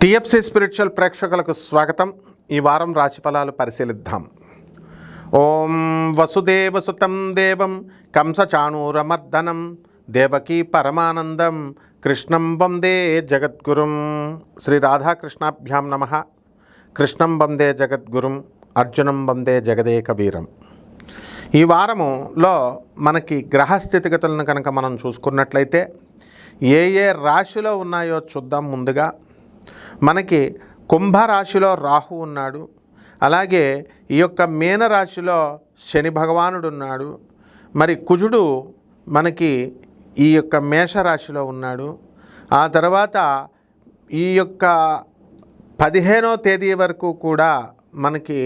TFC spiritual ప్రేక్షకులకు స్వాగతం. ఈ వారం రాశిఫలాలు పరిశీలిద్దాం. ఓం వసుదేవసుతం దేవం కంసచాణూరమర్దనం దేవకీ పరమానందం కృష్ణం వందే జగద్గురుం. శ్రీ రాధాకృష్ణాభ్యాం నమః. కృష్ణం వందే జగద్గురుం, అర్జునం వందే జగదేక వీరం. ఈ వారములో మనకి గ్రహ స్థితిగతులను కనుక మనం చూసుకున్నట్లయితే ఏ రాశిలో ఉన్నాయో చూద్దాం. ముందుగా మనకి కుంభరాశిలో రాహు ఉన్నాడు. అలాగే ఈ యొక్క మీనరాశిలో శని భగవానుడు ఉన్నాడు. మరి కుజుడు మనకి ఈ యొక్క మేషరాశిలో ఉన్నాడు. ఆ తర్వాత ఈ యొక్క 15వ తేదీ వరకు కూడా మనకి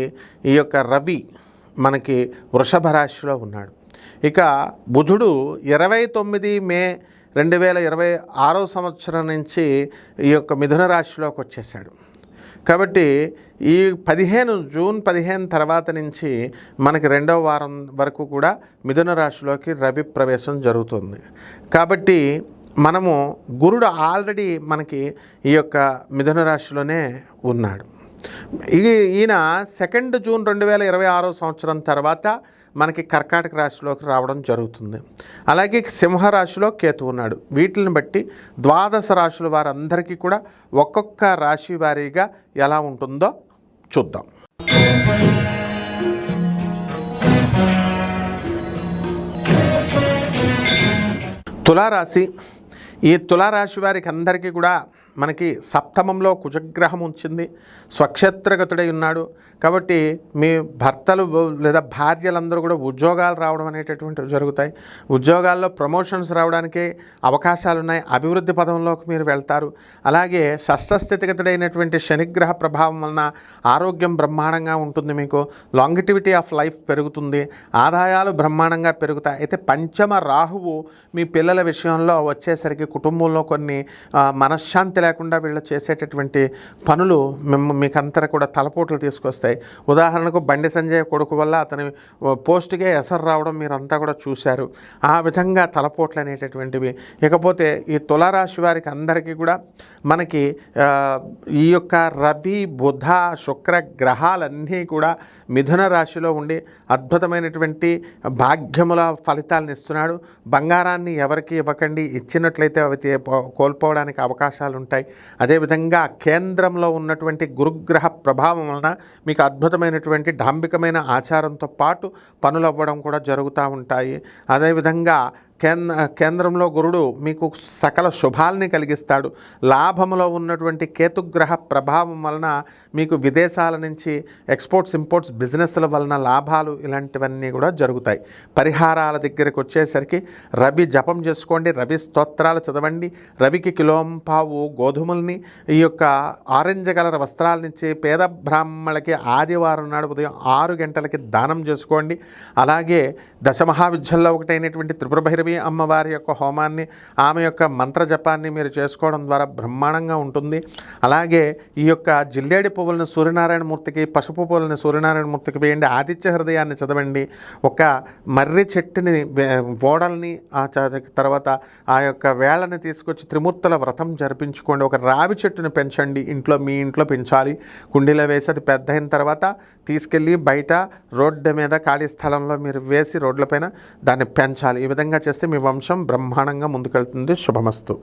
ఈ యొక్క రవి మనకి వృషభ రాశిలో ఉన్నాడు. ఇక బుధుడు 29 మే 2026 సంవత్సరం నుంచి ఈ యొక్క మిథున రాశిలోకి వచ్చేసాడు. కాబట్టి ఈ జూన్ 15 తర్వాత నుంచి మనకి 2వ వారం వరకు కూడా మిథున రాశిలోకి రవి ప్రవేశం జరుగుతుంది. కాబట్టి మనము గురుడు ఆల్రెడీ మనకి ఈ యొక్క మిథున రాశిలోనే ఉన్నాడు. ఈయన 2 జూన్ 2026 సంవత్సరం తర్వాత మనకి కర్కాటక రాశిలోకి రావడం జరుగుతుంది. అలాగే సింహరాశిలో కేతు ఉన్నాడు. వీటిని బట్టి ద్వాదశ రాశుల వారందరికీ కూడా ఒక్కొక్క రాశి వారీగా ఎలా ఉంటుందో చూద్దాం. తులారాశి. ఈ తులారాశి వారికి అందరికీ కూడా మనకి సప్తమంలో కుజగ్రహం ఉంచింది. స్వక్షేత్రగతుడై ఉన్నాడు. కాబట్టి మీ భర్తలు లేదా భార్యలందరూ కూడా ఉద్యోగాలు రావడం అనేటటువంటివి జరుగుతాయి. ఉద్యోగాల్లో ప్రమోషన్స్ రావడానికి అవకాశాలు ఉన్నాయి. అభివృద్ధి పదంలోకి మీరు వెళ్తారు. అలాగే షష్ఠస్థితిగతుడైనటువంటి శనిగ్రహ ప్రభావం వలన ఆరోగ్యం బ్రహ్మాండంగా ఉంటుంది. మీకు లాంగిటివిటీ ఆఫ్ లైఫ్ పెరుగుతుంది. ఆదాయాలు బ్రహ్మాండంగా పెరుగుతాయి. అయితే పంచమ రాహువు మీ పిల్లల విషయంలో వచ్చేసరికి కుటుంబంలో కొన్ని మనశ్శాంతి లేకుండా వీళ్ళు చేసేటటువంటి పనులు మీకంతా కూడా తలపోట్లు తీసుకొస్తాయి. ఉదాహరణకు బండి సంజయ్ కొడుకు వల్ల అతని పోస్టుకే ఎసరు రావడం మీరంతా కూడా చూశారు. ఆ విధంగా తలపోట్లు అనేటటువంటివి. ఇకపోతే ఈ తులారాశి వారికి అందరికీ కూడా మనకి ఈ యొక్క రవి బుధ శుక్ర గ్రహాలన్నీ కూడా మిథున రాశిలో ఉండి అద్భుతమైనటువంటి భాగ్యముల ఫలితాలను ఇస్తున్నాడు. బంగారాన్ని ఎవరికి ఇవ్వకండి. ఇచ్చినట్లయితే అవి కోల్పోవడానికి అవకాశాలు ఉంటాయి. అదేవిధంగా కేంద్రంలో ఉన్నటువంటి గురుగ్రహ ప్రభావం వలన మీకు అద్భుతమైనటువంటి డాంబికమైన ఆచారంతో పాటు పనులు అవ్వడం కూడా జరుగుతూ ఉంటాయి. అదేవిధంగా కేంద్రంలో గురుడు మీకు సకల శుభాల్ని కలిగిస్తాడు. లాభములో ఉన్నటువంటి కేతుగ్రహ ప్రభావం వలన మీకు విదేశాల నుంచి ఎక్స్పోర్ట్స్ ఇంపోర్ట్స్ బిజినెస్ల వలన లాభాలు ఇలాంటివన్నీ కూడా జరుగుతాయి. పరిహారాల దగ్గరికి వచ్చేసరికి రవి జపం చేసుకోండి. రవి స్తోత్రాలు చదవండి. రవికి కిలోంపావు గోధుమల్ని ఈ యొక్క ఆరెంజ్ కలర్ వస్త్రాలనిచ్చి పేద బ్రాహ్మణులకి ఆదివారం నాడు ఉదయం 6 గంటలకి దానం చేసుకోండి. అలాగే దశమహావిద్యల్లో ఒకటైనటువంటి త్రిపుర భైరవి అమ్మవారి యొక్క హోమాన్ని, ఆమె యొక్క మంత్ర జపాన్ని మీరు చేసుకోవడం ద్వారా బ్రహ్మాండంగా ఉంటుంది. అలాగే ఈ యొక్క జిల్లేడి పువ్వులను సూర్యనారాయణమూర్తికి, పసుపు పువ్వులను సూర్యనారాయణమూర్తికి వేయండి. ఆదిత్య హృదయాన్ని చదవండి. ఒక మర్రి చెట్టుని ఓడల్ని తర్వాత ఆ యొక్క వేళని తీసుకొచ్చి త్రిమూర్తుల వ్రతం జరిపించుకోండి. ఒక రావి చెట్టుని పెంచండి. మీ ఇంట్లో పెంచాలి. కుండీలో వేసి అది పెద్ద అయిన తర్వాత తీసుకెళ్ళి బయట రోడ్డు మీద ఖాళీ స్థలంలో మీరు వేసి రోడ్లపైన దాన్ని పెంచాలి. ఈ విధంగా చేస్తే మీ వంశం బ్రహ్మాండంగా ముందుకెళ్తుంది. శుభమస్తు.